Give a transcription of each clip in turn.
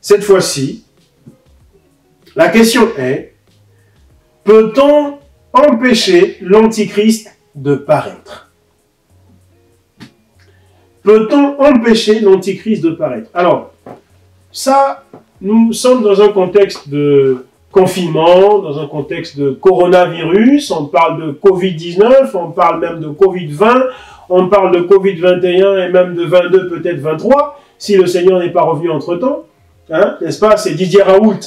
Cette fois-ci, la question est, peut-on empêcher l'Antichrist de paraître? Peut-on empêcher l'Antichrist de paraître? Alors, ça, nous sommes dans un contexte de confinement, dans un contexte de coronavirus, on parle de Covid-19, on parle même de Covid-20, on parle de Covid-21 et même de 22, peut-être 23, si le Seigneur n'est pas revenu entre-temps, hein, n'est-ce pas? C'est Didier Raoult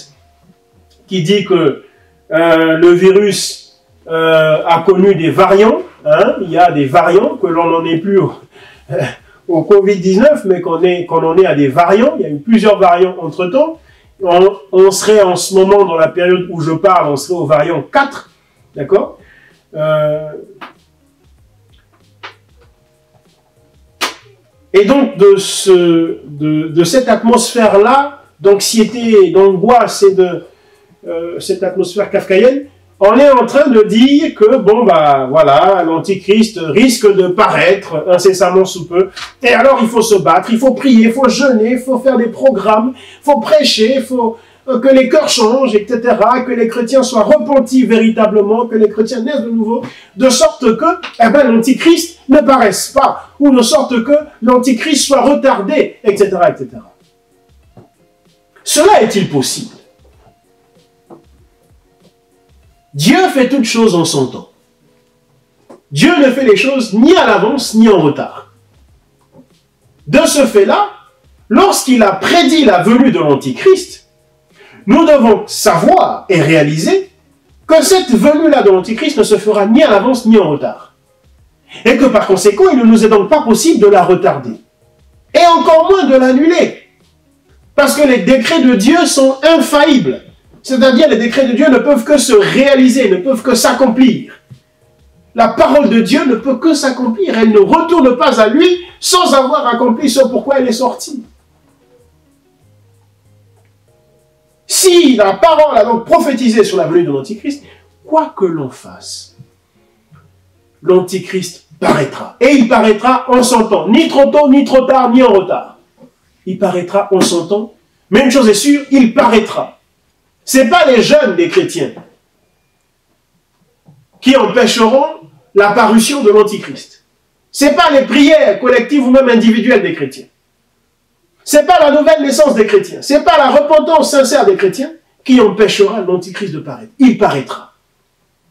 qui dit que le virus a connu des variants, hein, il y a des variants, que l'on n'en est plus au Covid-19, mais qu'on en est à des variants, il y a eu plusieurs variants entre-temps. On serait en ce moment, dans la période où je parle, on serait au variant 4, d'accord? Et donc, de cette atmosphère-là, d'anxiété, d'angoisse et de cette atmosphère kafkaïenne, on est en train de dire que, bon, bah, voilà, l'Antichrist risque de paraître incessamment sous peu. Et alors, il faut se battre, il faut prier, il faut jeûner, il faut faire des programmes, il faut prêcher, il faut que les cœurs changent, etc., que les chrétiens soient repentis véritablement, que les chrétiens naissent de nouveau, de sorte que, eh ben, l'Antichrist ne paraisse pas, ou de sorte que l'Antichrist soit retardé, etc., etc. Cela est-il possible? Dieu fait toutes choses en son temps. Dieu ne fait les choses ni à l'avance ni en retard. De ce fait-là, lorsqu'il a prédit la venue de l'Antichrist, nous devons savoir et réaliser que cette venue-là de l'Antichrist ne se fera ni à l'avance ni en retard. Et que par conséquent, il ne nous est donc pas possible de la retarder. Et encore moins de l'annuler. Parce que les décrets de Dieu sont infaillibles. C'est-à-dire, les décrets de Dieu ne peuvent que se réaliser, ne peuvent que s'accomplir. La parole de Dieu ne peut que s'accomplir. Elle ne retourne pas à lui sans avoir accompli ce pourquoi elle est sortie. Si la parole a donc prophétisé sur la venue de l'Antichrist, quoi que l'on fasse, l'Antichrist paraîtra. Et il paraîtra en son temps. Ni trop tôt, ni trop tard, ni en retard. Il paraîtra en son temps. Mais une chose est sûre, il paraîtra. Ce n'est pas les jeunes des chrétiens qui empêcheront l'apparition de l'Antichrist. Ce n'est pas les prières collectives ou même individuelles des chrétiens. Ce n'est pas la nouvelle naissance des chrétiens. Ce n'est pas la repentance sincère des chrétiens qui empêchera l'Antichrist de paraître. Il paraîtra.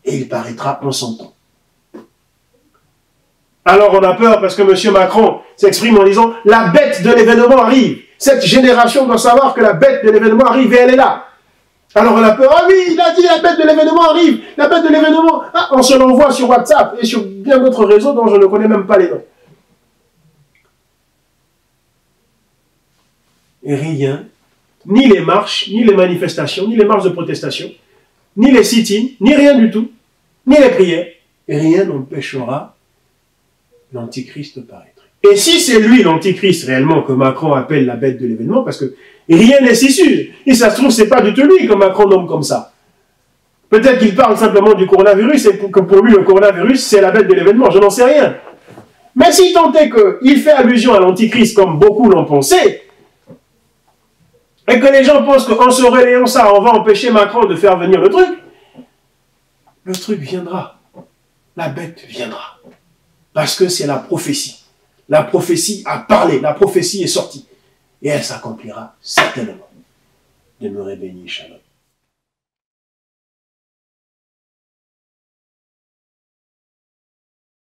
Et il paraîtra en son temps. Alors on a peur parce que M. Macron s'exprime en disant « La bête de l'événement arrive ». Cette génération doit savoir que la bête de l'événement arrive et elle est là. Alors on a peur, ah oui, il a dit la bête de l'événement arrive, la bête de l'événement, ah, on se l'envoie sur WhatsApp et sur bien d'autres réseaux dont je ne connais même pas les noms. Et rien, ni les marches, ni les manifestations, ni les marches de protestation, ni les sit-ins, ni rien du tout, ni les prières, et rien n'empêchera l'Antichrist de paraître. Et si c'est lui, l'Antichrist, réellement, que Macron appelle la bête de l'événement, parce que rien n'est si sûr. Et ça se trouve, c'est pas du tout lui que Macron nomme comme ça. Peut-être qu'il parle simplement du coronavirus et que pour lui, le coronavirus, c'est la bête de l'événement. Je n'en sais rien. Mais si tant est qu'il fait allusion à l'Antichrist comme beaucoup l'ont pensé, et que les gens pensent qu'en se relayant ça, on va empêcher Macron de faire venir le truc viendra. La bête viendra. Parce que c'est la prophétie. La prophétie a parlé, la prophétie est sortie. Et elle s'accomplira certainement. Demeurez bénis, shalom.